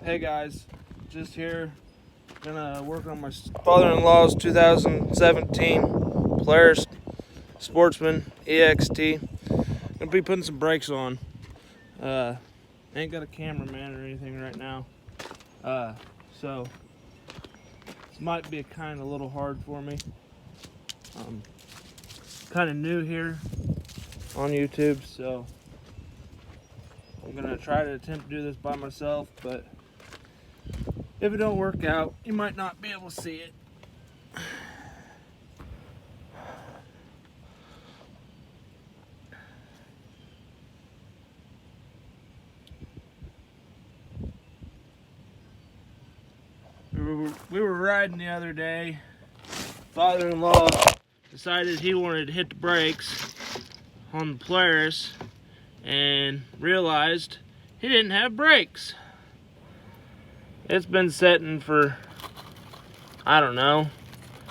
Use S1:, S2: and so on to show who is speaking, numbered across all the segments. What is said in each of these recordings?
S1: Hey guys, just here, gonna work on my father-in-law's 2017 Polaris Sportsman EXT. Gonna be putting some brakes on. Ain't got a cameraman or anything right now, so this might be kind of a little hard for me. Kind of new here on YouTube, so I'm gonna try to attempt to do this by myself, but if it don't work out, you might not be able to see it. We were riding the other day. Father-in-law decided he wanted to hit the brakes on the Polaris and realized he didn't have brakes. It's been sitting for, I don't know,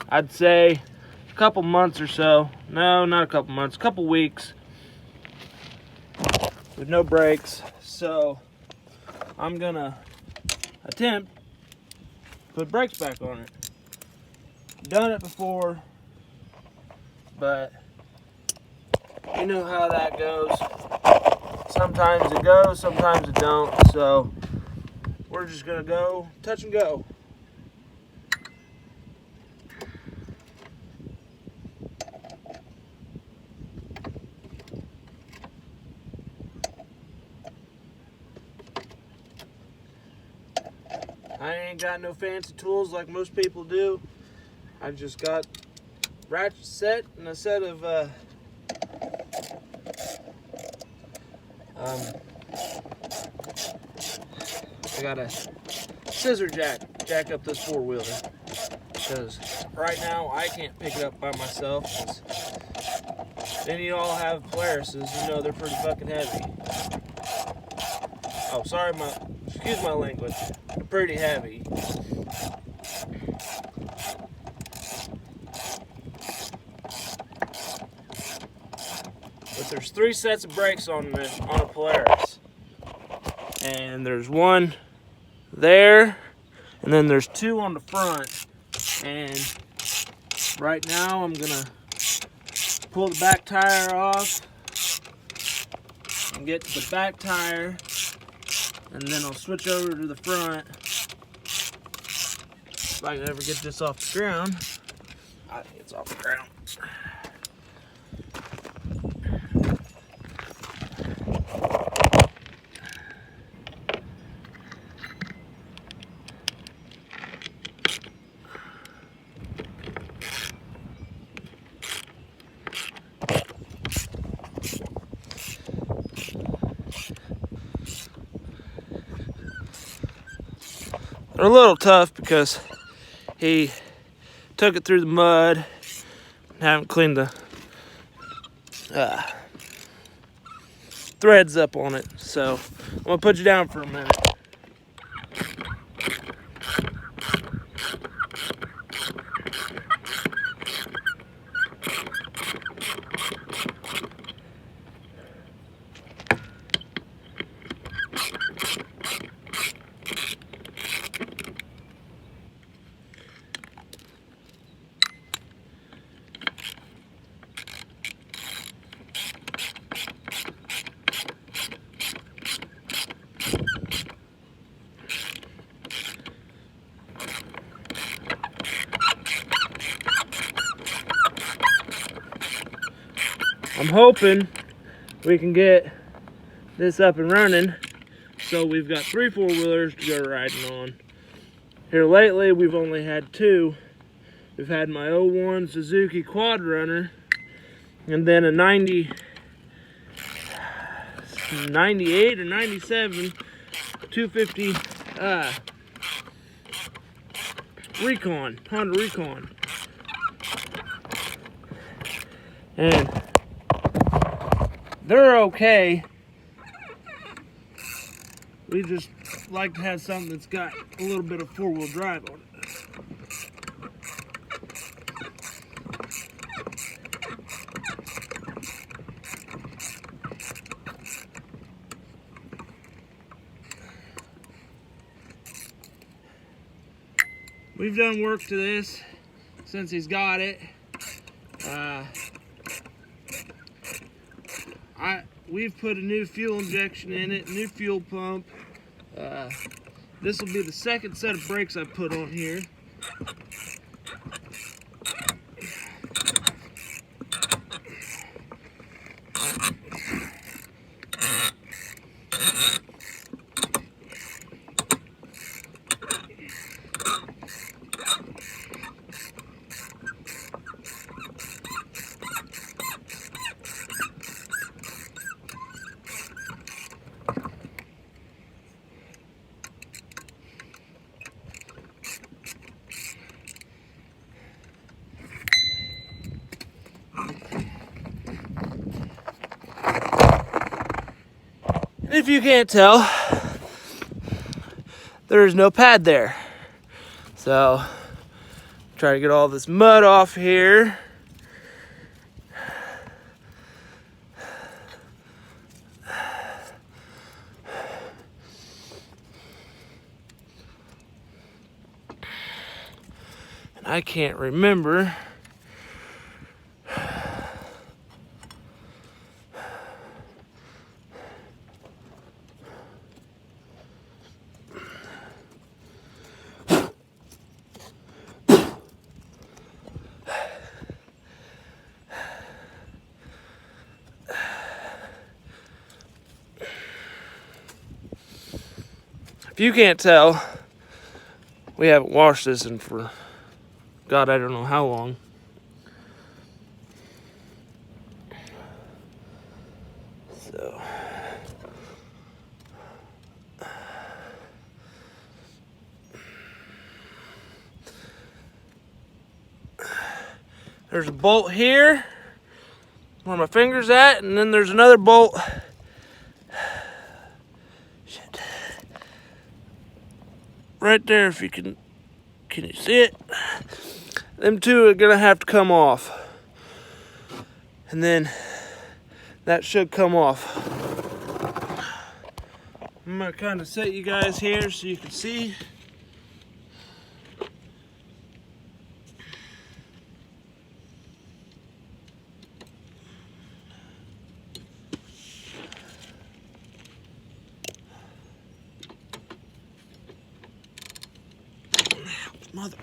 S1: I'd say a couple months or so. No, not a couple months, a couple weeks with no brakes. So I'm gonna attempt to put brakes back on it. Done it before, but you know how that goes. Sometimes it goes, sometimes it don't. So we're just gonna go touch and go. I ain't got no fancy tools like most people do. I just got ratchet set and a set of I got a scissor jack up this four-wheeler, because right now I can't pick it up by myself. Any of y'all have Polarises, you know they're pretty fucking heavy. Oh, sorry, excuse my language. They're pretty heavy. But there's 3 sets of brakes on a Polaris, and there's one there, and then there's 2 on the front. And right now I'm gonna pull the back tire off and get to the back tire, and then I'll switch over to the front. If I can ever get this off the ground. I think it's off the ground. They're a little tough because he took it through the mud and haven't cleaned the threads up on it. So I'm gonna put you down for a minute. I'm hoping we can get this up and running, so we've got 3 four-wheelers to go riding on. Here lately we've only had 2. We've had my 01 Suzuki Quad Runner, and then a 98 or 97 250 Honda Recon. And they're okay. We just like to have something that's got a little bit of 4-wheel drive on it. we've done work to this since he's got it. We've put a new fuel injection in it, new fuel pump. This will be the second set of brakes I put on here. If you can't tell, there is no pad there. So, try to get all this mud off here. And I can't remember if you can't tell, we haven't washed this in for, God, I don't know how long. So, there's a bolt here where my finger's at, and then there's another bolt. Shit. Right there, if you can you see it? Them two are gonna have to come off. And then that should come off. I'm gonna kind of set you guys here so you can see. Mother.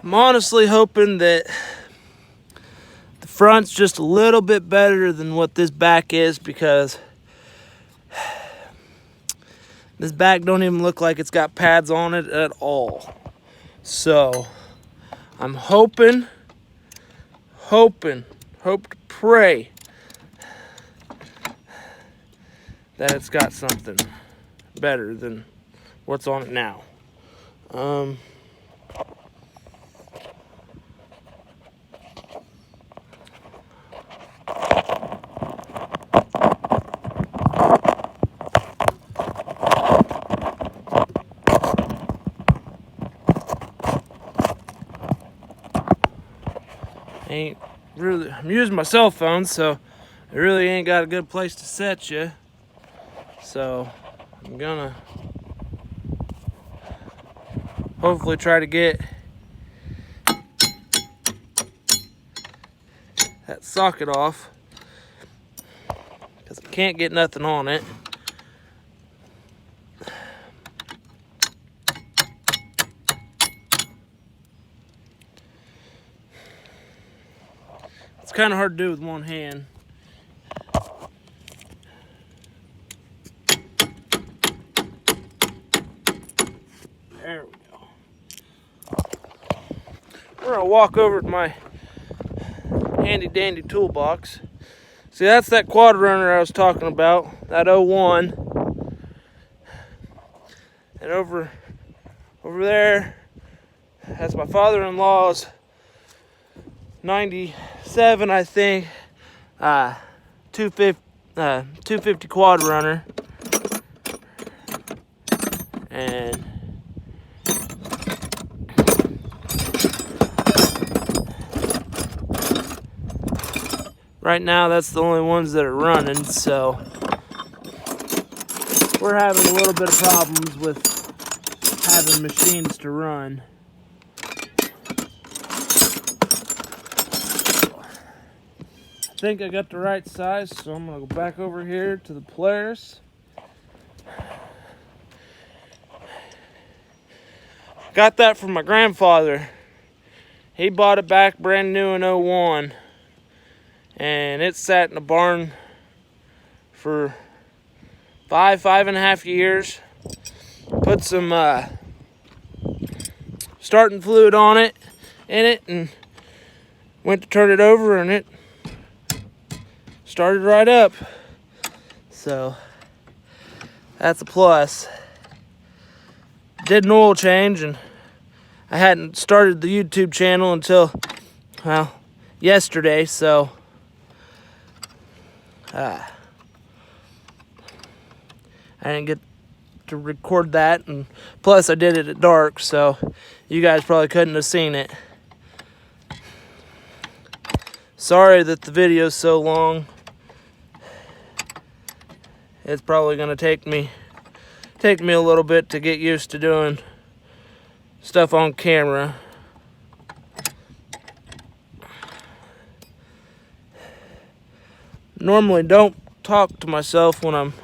S1: I'm honestly hoping that the front's just a little bit better than what this back is, because this back don't even look like it's got pads on it at all. So I'm hope to pray that it's got something better than what's on it now. I'm using my cell phone, so I really ain't got a good place to set you. So I'm gonna hopefully try to get that socket off, because I can't get nothing on it. kind of hard to do with one hand. There we go. We're gonna walk over to my handy dandy toolbox. See, that's that quad runner I was talking about, that 01. And over there, that's my father-in-law's 97, I think, 250 quad runner. And right now, that's the only ones that are running, so we're having a little bit of problems with having machines to run. I think I got the right size, so I'm gonna go back over here to the Polaris. Got that from my grandfather. He bought it back brand new in 01. And it sat in the barn for 5.5 years. Put some starting fluid on it, and went to turn it over, and it started right up. So that's a plus. Did an oil change, and I hadn't started the YouTube channel until, well, yesterday, so I didn't get to record that, and plus I did it at dark, so you guys probably couldn't have seen it. Sorry that the video's so long. It's probably gonna take me a little bit to get used to doing stuff on camera. Normally don't talk to myself when I'm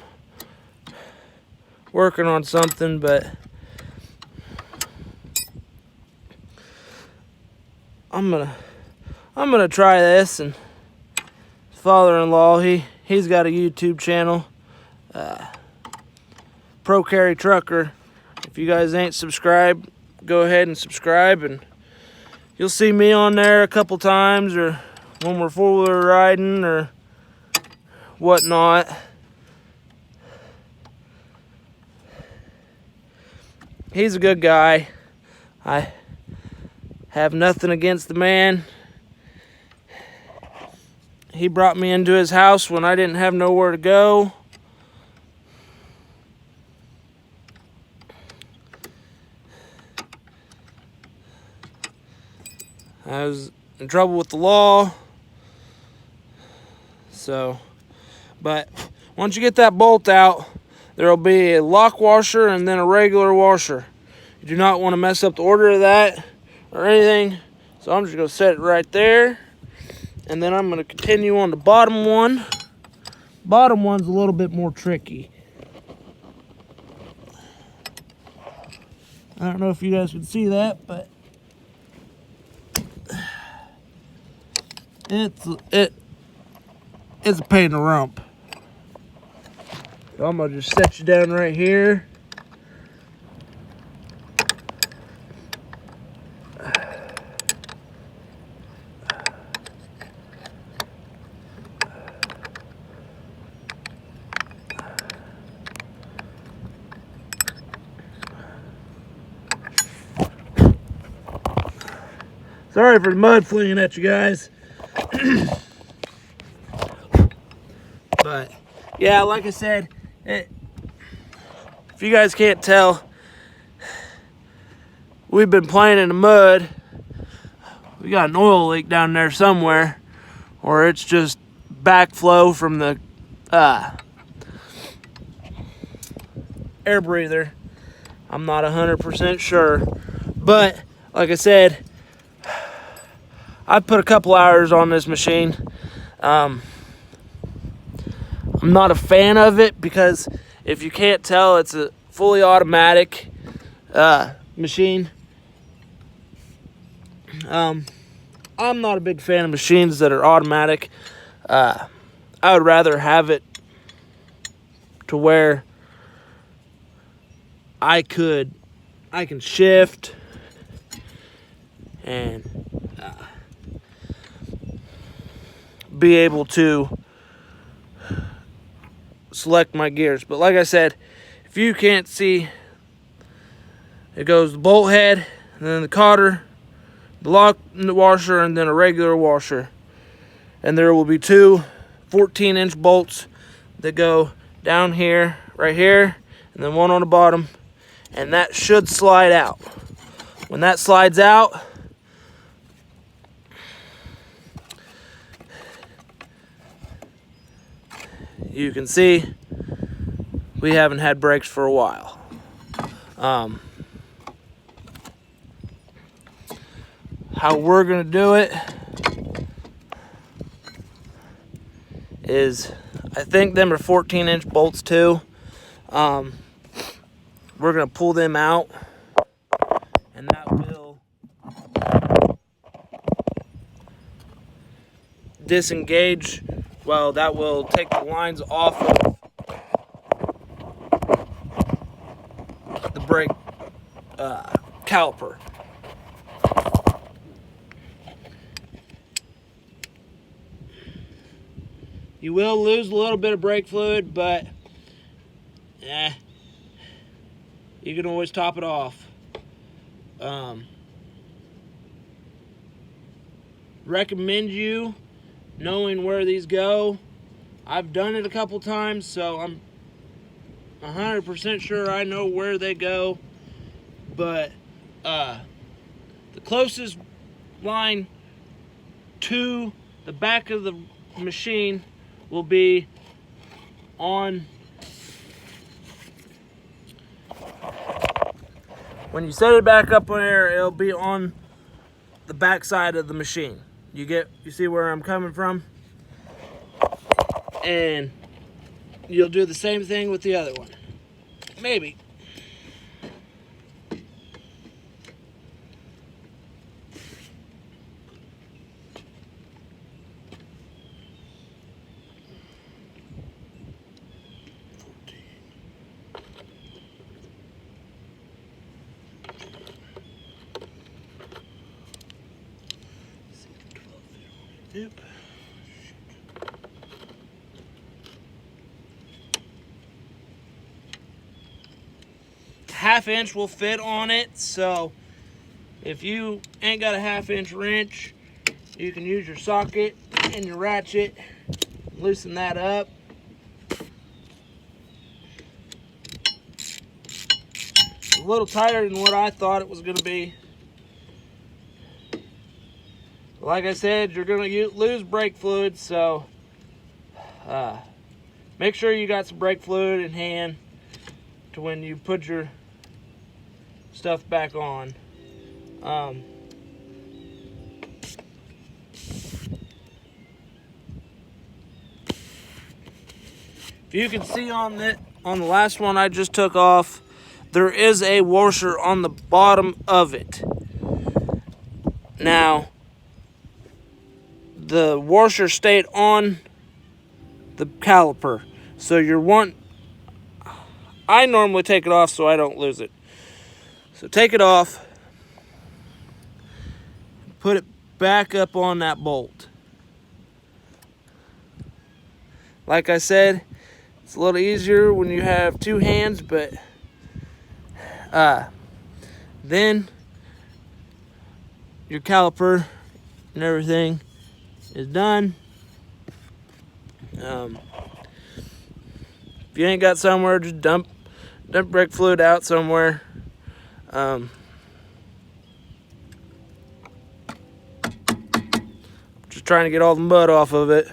S1: working on something, but I'm gonna try this. And his father-in-law, he's got a YouTube channel, Pro Carry Trucker. If you guys ain't subscribed, go ahead and subscribe, and you'll see me on there a couple times, or when we're four-wheeler riding or whatnot. He's a good guy. I have nothing against the man. He brought me into his house when I didn't have nowhere to go. I was in trouble with the law. So, but once you get that bolt out, there'll be a lock washer and then a regular washer. You do not want to mess up the order of that or anything. So I'm just going to set it right there. And then I'm going to continue on the bottom one. Bottom one's a little bit more tricky. I don't know if you guys can see that, but it's a pain in the rump. So I'm gonna just set you down right here. Sorry for the mud flinging at you guys. But yeah, like I said, if you guys can't tell, we've been playing in the mud. We got an oil leak down there somewhere, or it's just backflow from the air breather. I'm not 100% sure, but like I said, I put a couple hours on this machine. I'm not a fan of it because if you can't tell, it's a fully automatic machine. I'm not a big fan of machines that are automatic. I would rather have it to where I can shift and be able to select my gears. But like I said, if you can't see, it goes the bolt head, and then the cotter, the lock washer, and then a regular washer. And there will be two 14-inch bolts that go down here, right here, and then one on the bottom, and that should slide out. When that slides out, you can see we haven't had brakes for a while. How we're gonna do it is, I think them are 14-inch bolts too. We're gonna pull them out, and that will disengage. Well, that will take the lines off of the brake caliper. You will lose a little bit of brake fluid, but you can always top it off. Recommend you knowing where these go. I've done it a couple times, so I'm 100% sure I know where they go. But the closest line to the back of the machine will be on, when you set it back up on there, it'll be on the back side of the machine. You see where I'm coming from? And you'll do the same thing with the other one. Maybe. Yep. Half-inch will fit on it, so if you ain't got a half-inch wrench, you can use your socket and your ratchet, loosen that up. A little tighter than what I thought it was going to be. Like I said, you're going to lose brake fluid, so make sure you got some brake fluid in hand to when you put your stuff back on. If you can see on the last one I just took off, there is a washer on the bottom of it. Now, the washer stayed on the caliper, so I normally take it off so I don't lose it. So take it off, put it back up on that bolt. Like I said, it's a little easier when you have two hands, but then your caliper and everything is done. If you ain't got somewhere, just dump brake fluid out somewhere. Just trying to get all the mud off of it.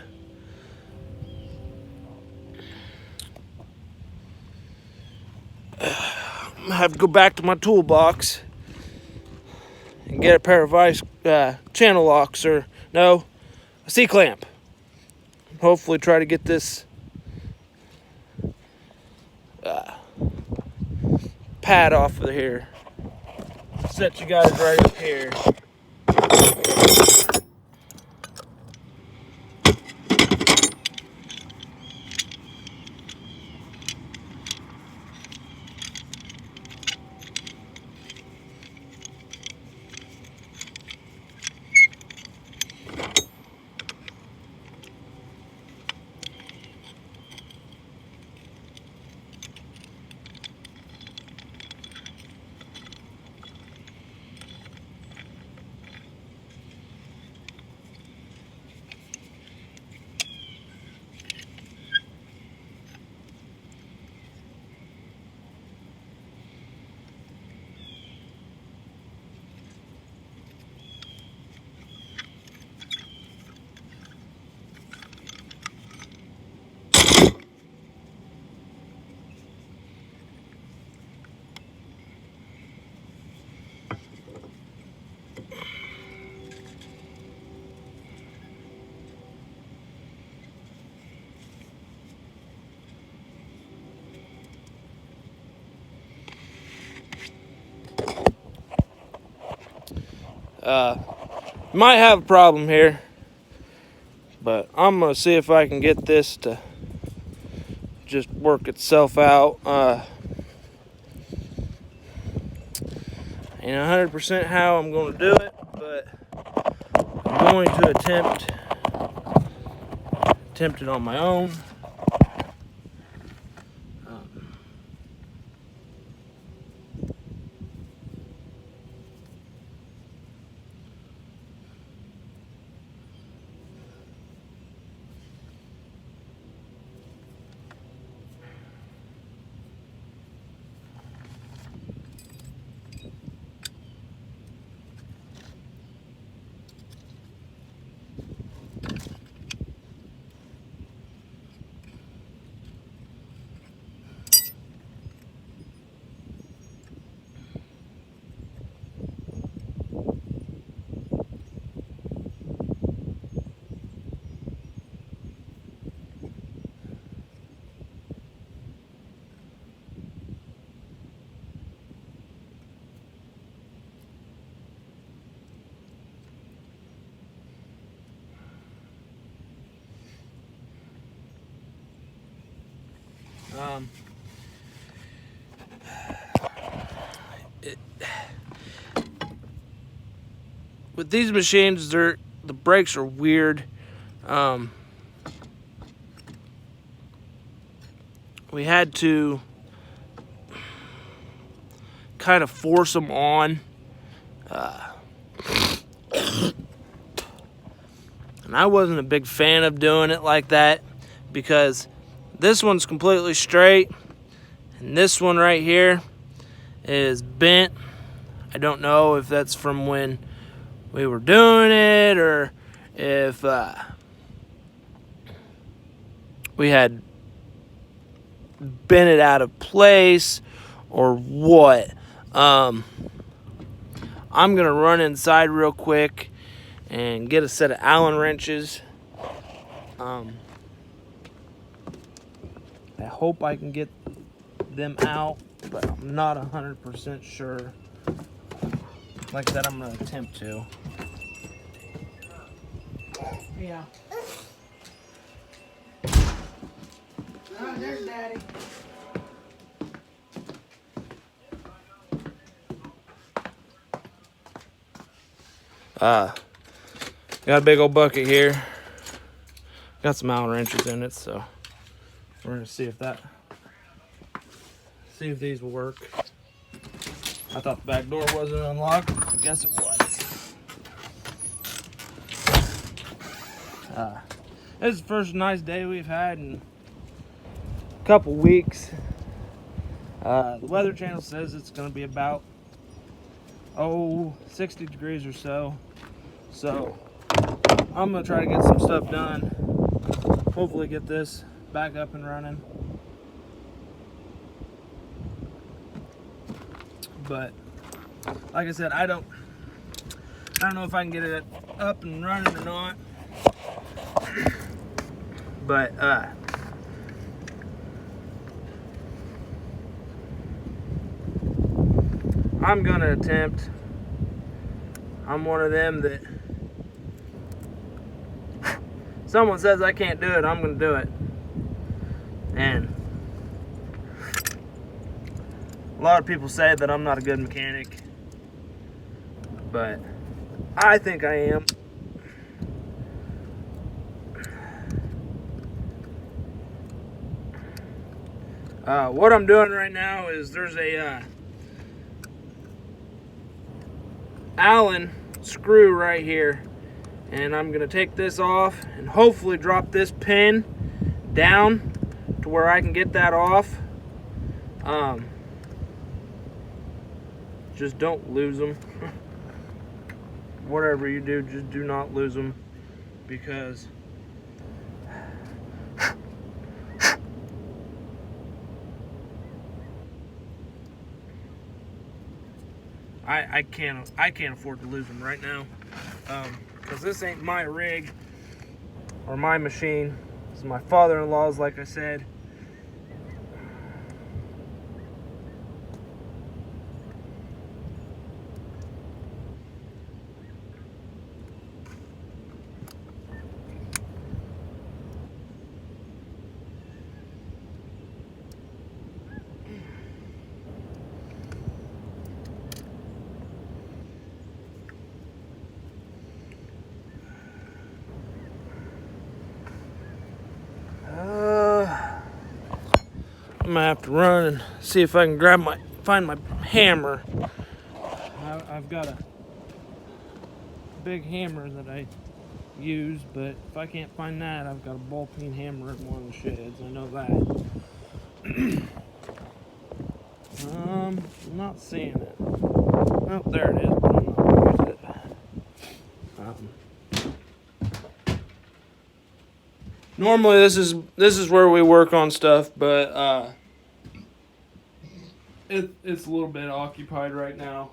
S1: I'm gonna have to go back to my toolbox and get a pair of channel locks, or no, a C-clamp. Hopefully try to get this pad off of here. Set you guys right up here. Might have a problem here, but I'm gonna see if I can get this to just work itself out. Ain't 100% how I'm gonna do it, but I'm going to attempt it on my own. With these machines, the brakes are weird. We had to kind of force them on. And I wasn't a big fan of doing it like that, because this one's completely straight and this one right here is bent. I don't know if that's from when we were doing it, or if we had bent it out of place, or what. I'm gonna run inside real quick and get a set of Allen wrenches. I hope I can get them out, but I'm not 100% sure. Like I said, I'm gonna attempt to. Yeah. Oh, there's Daddy. Got a big old bucket here. Got some Allen wrenches in it, so we're gonna see if these will work. I thought the back door wasn't unlocked. I guess it was. This is the first nice day we've had in a couple weeks. The Weather Channel says it's going to be about 60 degrees or so. So I'm going to try to get some stuff done. Hopefully get this back up and running. But like I said, I don't know if I can get it up and running or not. But I'm gonna attempt. I'm one of them that someone says I can't do it, I'm gonna do it. And a lot of people say that I'm not a good mechanic, but I think I am. What I'm doing right now is there's a Allen screw right here, and I'm gonna take this off and hopefully drop this pin down to where I can get that off. Just don't lose them. Whatever you do, just do not lose them, because I can't afford to lose them right now, because this ain't my rig or my machine. This is my father-in-law's, like I said. I'm gonna have to run and see if I can find my hammer. I've got a big hammer that I use, but if I can't find that, I've got a ball peen hammer in one of the sheds. I know that. I'm not seeing it. Oh, there it is, but I'm not gonna use it. Normally this is where we work on stuff, but it's a little bit occupied right now.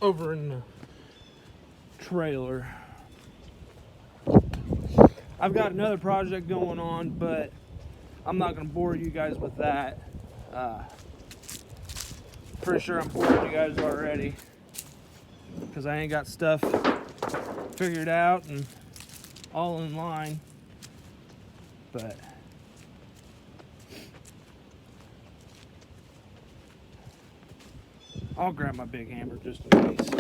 S1: Over in the trailer. I've got another project going on, but I'm not going to bore you guys with that. Pretty sure I'm boring you guys already, because I ain't got stuff figured out and all in line. But I'll grab my big hammer just in case.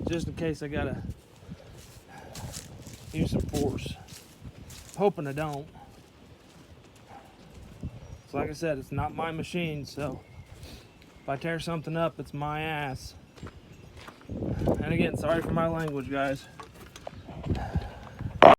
S1: Just in case I gotta use some force. Hoping I don't. So like I said, it's not my machine, so if I tear something up, it's my ass. And again, sorry for my language, guys.